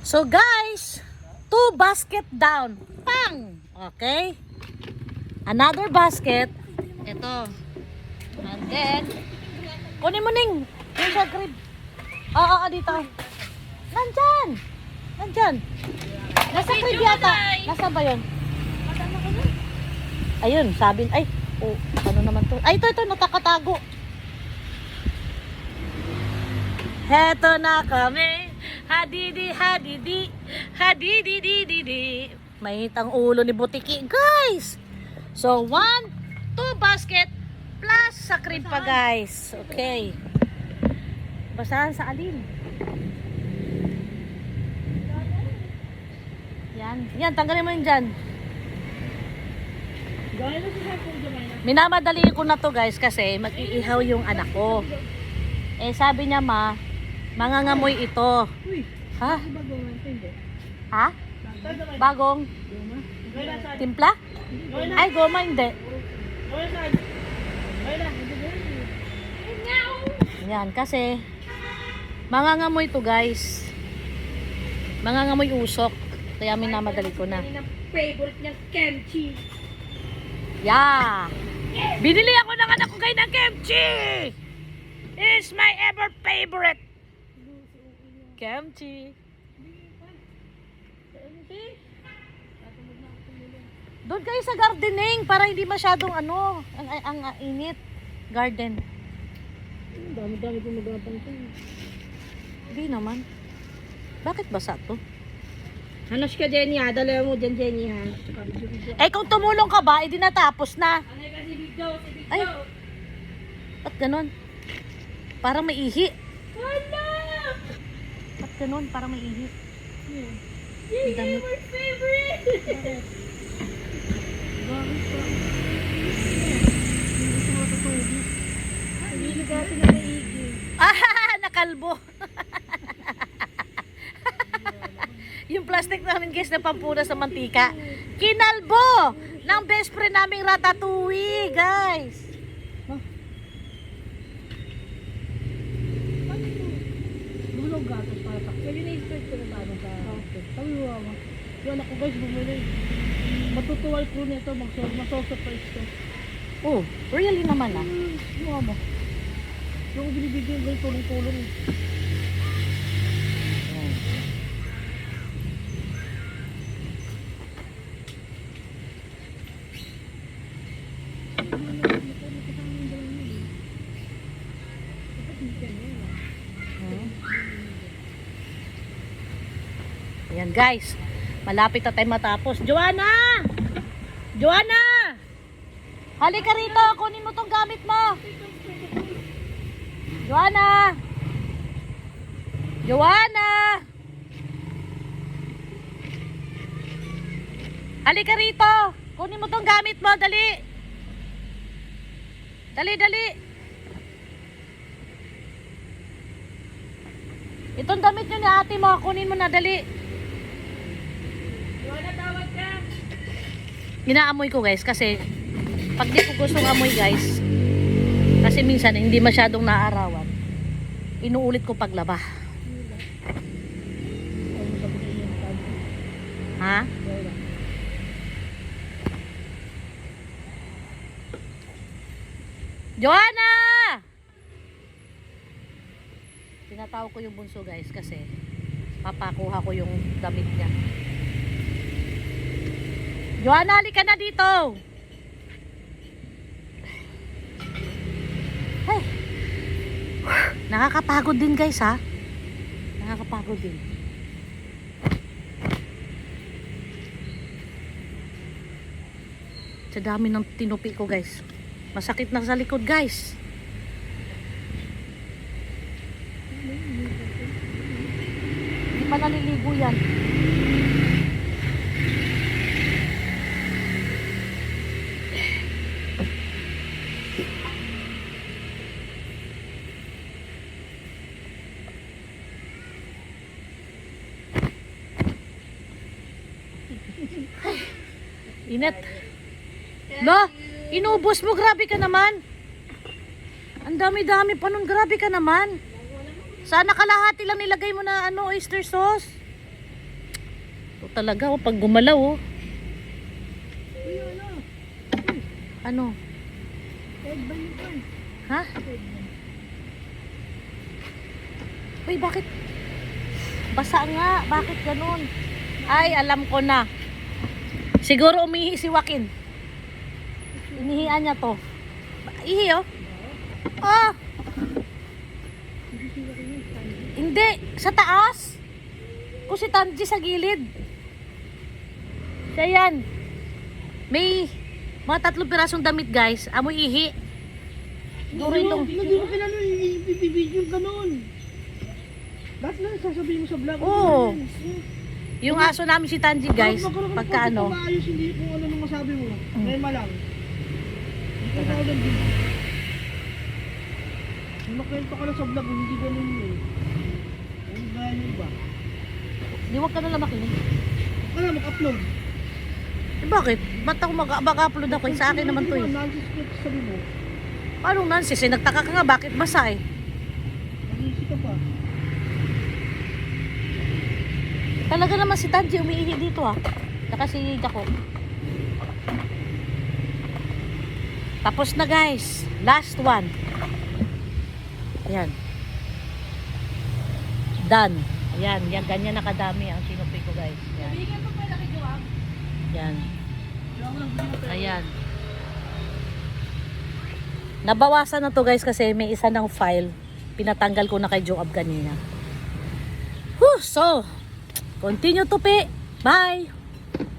So guys, 2 basket down. Pang! Okay? Another basket. Ito. And then, kunin mo ning. Yung sa crib. Oo, dito. Nandyan. Nandyan. Nasa crib yata. Nasaan ba yun? Ayun, sabi. Ay, oh, ano naman to? Ay, ito, nakatago. Heto na kami. Hadidi, hadidi. Hadidi, didi. Mahitang ulo ni Butiki, guys. So, 1, 2 basket plus sa crib pa, guys. Okay. Basahan sa alin? Yan, tanggalin mo yun dyan. Minamadali ko na to, guys, kasi mag-iihaw yung anak ko. Eh, sabi niya, mangangamoy ito. Ha? Ha? Bagong? Timpla? Ay, goma hindi. Yan, kasi mangangamoy to, guys. Mangangamoy usok. Kaya minamadali ko na. Favorite niyang kimchi. Yeah! Binili ako ng anak ko ng kimchi! It's my ever favorite! Kimchi! Doon kayo sa gardening para hindi masyadong ang init. Garden. Dami-dami po magapang ito. Hindi naman. Bakit basa to? Hanos ka, Jenny, ha? Dalawa mo dyan, Jenny, ha? Eh kung tumulong ka ba, edi natapos na. Ano ka si Big Joe? Si Big Ay. Joe? Ba't ganun? Parang may ihi. Hala! Ba't ganun? Parang may ihi. Yay, Dami. my favorite! Bakit pa? Hindi natin na naigi. Ah, nakalbo. Yung plastic namin, guys, na pampuna sa mantika. Kinalbo ng best friend naming Ratatouille, guys. Bulog gatos para sa... Pwede na-expect ko na paano sa... Okay. Tawiwa mo. Yung anak ko, guys, bumili. Matutuwal ko nito. Masosoprise ko. Oh, really naman ah. Yung mo. Yung binibigyan ko, tulong-tulong. Ayan, guys. Malapit na tayo matapos. Joanna! Joanna! Halika rito. Kunin mo tong gamit mo. Joanna! Joanna! Halika rito. Kunin mo tong gamit mo. Dali. Dali. Itong damit nyo ni ate mo. Kunin mo na. Dali. Wala tawag ka. Inaamoy ko, guys, kasi pag di ko gustong amoy, guys, kasi minsan hindi masyadong naarawan, inuulit ko paglaba. Ha? Joanna! Tinatawag ko yung bunso, guys, kasi papakuha ko yung damit niya. Joanna, halika na dito. Ay. Nakakapagod din, guys, ha? Nakakapagod din. Sa dami ng tinupi ko, guys. Masakit na sa likod, guys. Hindi pa naliligo yan. Init. Lo, inubos mo. Grabe ka naman. Ang dami-dami pa nun. Grabe ka naman. Sana kalahati lang nilagay mo na oyster sauce. Ito talaga, oh, pag gumalaw, oh. Uy, ano? Ano? Egg ba yun pa? Ha? Uy, bakit? Basa nga. Bakit ganun? Ay, alam ko na. Siguro umihi si Joaquin. Inihian niya to. Ihi, oh. Oh! Hindi. Sa taas. Kung si Tanji sa gilid. Siya yan. May mga 3 pirasong damit, guys. Amoy ihi. Siguro itong... Hindi mo kailangan i-video ka nun. Lahat na sasabihin mo sa vlog. Oo. Yung aso namin si Tanji, guys. Pagka ano. Maayos, hindi kung ano nung masabi mo. Rema lang. Hindi ka lang din. Nung nakwento ka lang sa vlog, hindi ganun yun. Ano gaya nyo ba? Di wag ka na lang makinig. Ano, mag-upload. Eh, bakit? Ba't ako mag-upload ako? Sa akin naman to eh. Nonsense script sabi mo. Anong nonsense? Eh, nagtaka ka nga, bakit basa eh? Nag-iisip ka pa. Talaga naman si Tanji umiihi dito ah. Saka si Jaco. Tapos na guys. Last one. Ayan. Done. Ayan. Yan, ganyan nakadami ang sinupi ko guys. Ayan. Ayan. Ayan. Nabawasan na to guys kasi may isa ng file. Pinatanggal ko na kay Joab kanina. Whew, so, continue to pay. Bye!